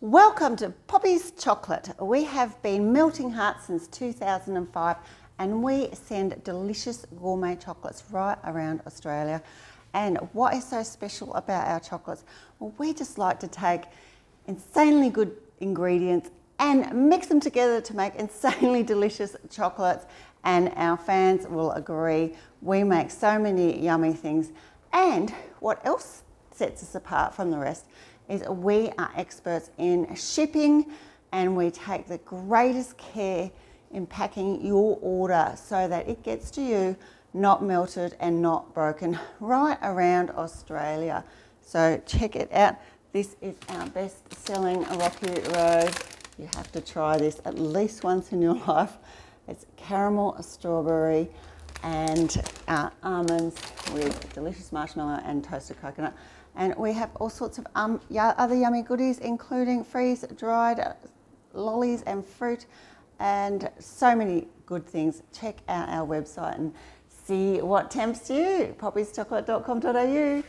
Welcome to Poppy's Chocolate. We have been melting hearts since 2005 and we send delicious gourmet chocolates right around Australia. And what is so special about our chocolates? Well, we just like to take insanely good ingredients and mix them together to make insanely delicious chocolates. And our fans will agree, we make so many yummy things. And what else sets us apart from the rest is we are experts in shipping, and we take the greatest care in packing your order so that it gets to you not melted and not broken right around Australia. So check it out. This is our best selling Rocky Road. You have to try this at least once in your life. It's caramel, strawberry and almonds with delicious marshmallow and toasted coconut. And we have all sorts of other yummy goodies, including freeze-dried lollies and fruit and so many good things. Check out our website and see what tempts you, poppyschocolate.com.au.